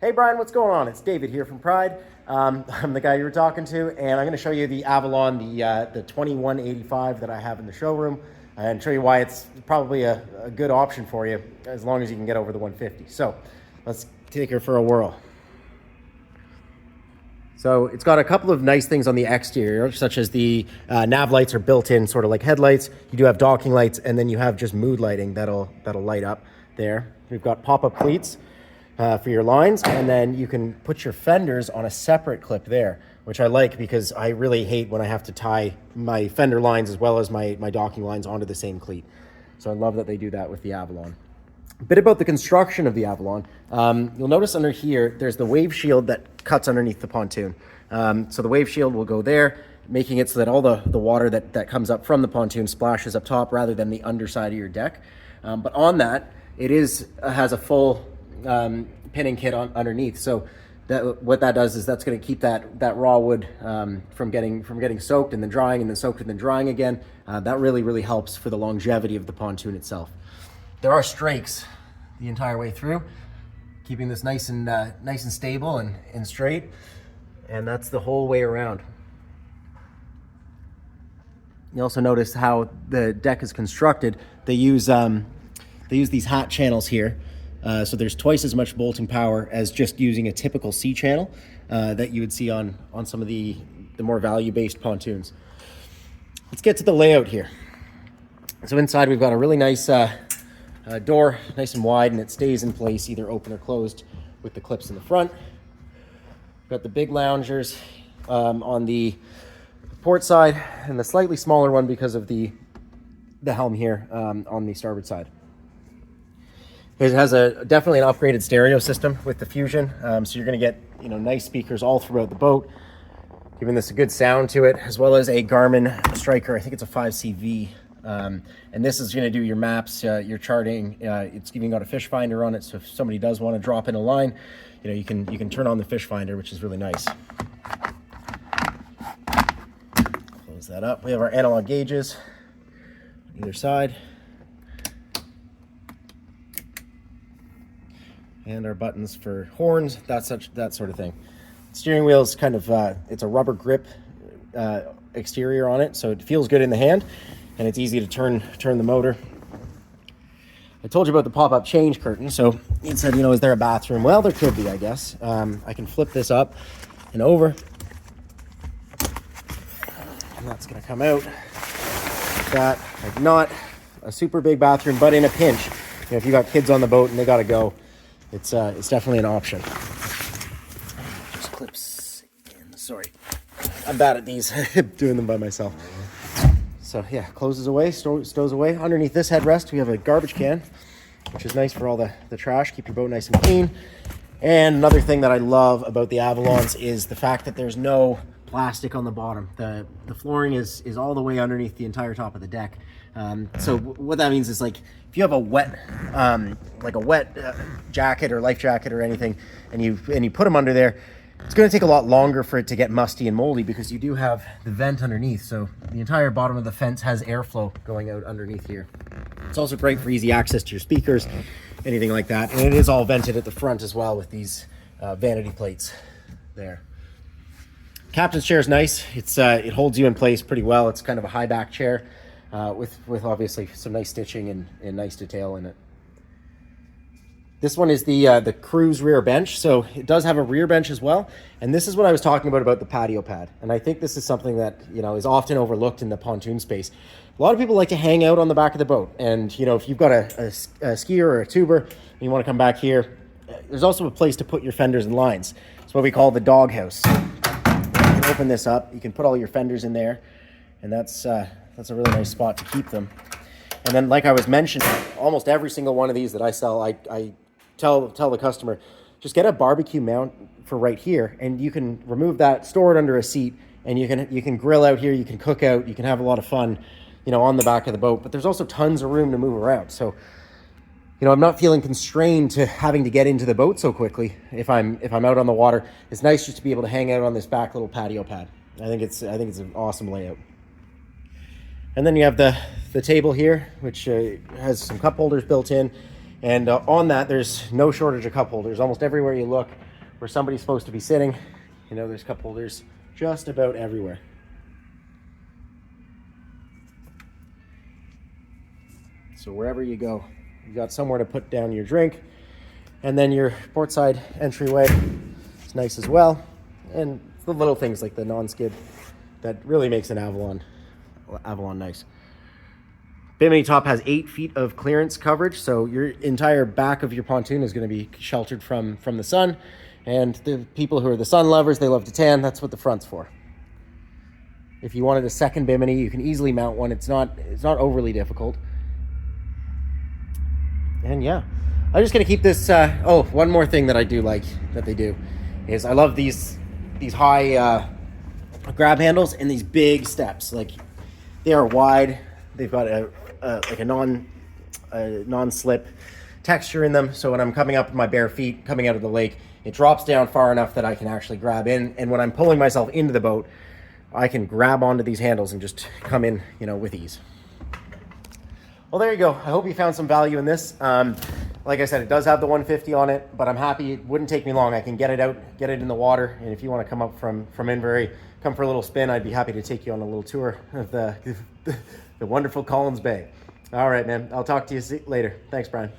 Hey Brian, what's going on? It's David here from Pride. I'm the guy you were talking to, and I'm going to show you the Avalon, the 2185 that I have in the showroom, and show you why it's probably a good option for you as long as you can get over the 150. So let's take her for a whirl. So it's got a couple of nice things on the exterior, such as the nav lights are built in, sort of like headlights. You do have docking lights, and then you have just mood lighting that'll light up there. We've got pop-up cleats for your lines, and then you can put your fenders on a separate clip there, which I like because I really hate when I have to tie my fender lines as well as my docking lines onto the same cleat. So I love that they do that with the Avalon. A bit about the construction of the Avalon. You'll notice under here, there's the wave shield that cuts underneath the pontoon. So the wave shield will go there, making it so that all the water that comes up from the pontoon splashes up top rather than the underside of your deck. But on that, it has a full pinning kit underneath. So what that does is that's going to keep that raw wood from getting soaked and then drying and then soaked and then drying again. That really helps for the longevity of the pontoon itself. There are strakes the entire way through, keeping this nice and stable and straight, and that's the whole way around. You also notice how the deck is constructed. They use these hat channels here. So there's twice as much bolting power as just using a typical C channel that you would see on some of the more value-based pontoons. Let's get to the layout here. So inside we've got a really nice door, nice and wide, and it stays in place either open or closed with the clips in the front. We've got the big loungers on the port side and the slightly smaller one because of the helm here on the starboard side. It has definitely an upgraded stereo system with the Fusion, so you're going to get nice speakers all throughout the boat, giving this a good sound to it, as well as a Garmin Striker. I think it's a 5CV, and this is going to do your maps, your charting. It's even got a fish finder on it, so if somebody does want to drop in a line, you can turn on the fish finder, which is really nice. Close that up. We have our analog gauges on either side. And our buttons for horns, that sort of thing. Steering wheel is kind of, it's a rubber grip exterior on it, so it feels good in the hand, and it's easy to turn the motor. I told you about the pop-up change curtain, so you said, is there a bathroom? Well, there could be, I guess. I can flip this up and over, and that's gonna come out like that. Like, not a super big bathroom, but in a pinch, if you got kids on the boat and they gotta go, it's definitely an option. Just clips in. Sorry, I'm bad at these. Doing them by myself. So yeah, closes away, stows away. Underneath this headrest, we have a garbage can, which is nice for all the trash. Keep your boat nice and clean. And another thing that I love about the Avalons is the fact that there's no plastic on the bottom. The flooring is all the way underneath the entire top of the deck. So what that means is, like, if you have a wet jacket or life jacket or anything, and you put them under there, it's going to take a lot longer for it to get musty and moldy because you do have the vent underneath. So the entire bottom of the fence has airflow going out underneath here. It's also great for easy access to your speakers, anything like that. And it is all vented at the front as well with these vanity plates there. Captain's chair is nice. It holds you in place pretty well. It's kind of a high back chair. With obviously some nice stitching and nice detail in it. This one is the cruise rear bench, so it does have a rear bench as well. And this is what I was talking about the patio pad. And I think this is something that is often overlooked in the pontoon space. A lot of people like to hang out on the back of the boat, and if you've got a skier or a tuber and you want to come back here, there's also a place to put your fenders and lines. It's what we call the dog house. You can open this up, you can put all your fenders in there, and that's a really nice spot to keep them. And then, like I was mentioning, almost every single one of these that I sell, I tell the customer, just get a barbecue mount for right here, and you can remove that, store it under a seat, and you can grill out here, you can cook out, you can have a lot of fun, on the back of the boat. But there's also tons of room to move around. So, I'm not feeling constrained to having to get into the boat so quickly if I'm out on the water. It's nice just to be able to hang out on this back little patio pad. I think it's an awesome layout. And then you have the table here, which has some cup holders built in. And on that, there's no shortage of cup holders. Almost everywhere you look, where somebody's supposed to be sitting. You know, there's cup holders just about everywhere. So wherever you go, you got somewhere to put down your drink. And then your portside entryway is nice as well. And the little things like the non-skid that really makes an Avalon nice. Bimini top has 8 feet of clearance coverage, so your entire back of your pontoon is going to be sheltered from the sun. And the people who are the sun lovers, they love to tan. That's what the front's for. If you wanted a second Bimini, you can easily mount one. It's not overly difficult. And yeah, I'm just gonna keep this. One more thing that I do like that they do is I love these high grab handles and these big steps. Like, they are wide. They've got a non-slip texture in them. So when I'm coming up with my bare feet, coming out of the lake, it drops down far enough that I can actually grab in. And when I'm pulling myself into the boat, I can grab onto these handles and just come in, you know, with ease. Well, there you go. I hope you found some value in this. Like I said, it does have the 150 on it, but I'm happy. It wouldn't take me long. I can get it out, get it in the water. And if you want to come up from Inverary, come for a little spin, I'd be happy to take you on a little tour of the wonderful Collins Bay. All right, man. I'll talk to you later. Thanks, Brian.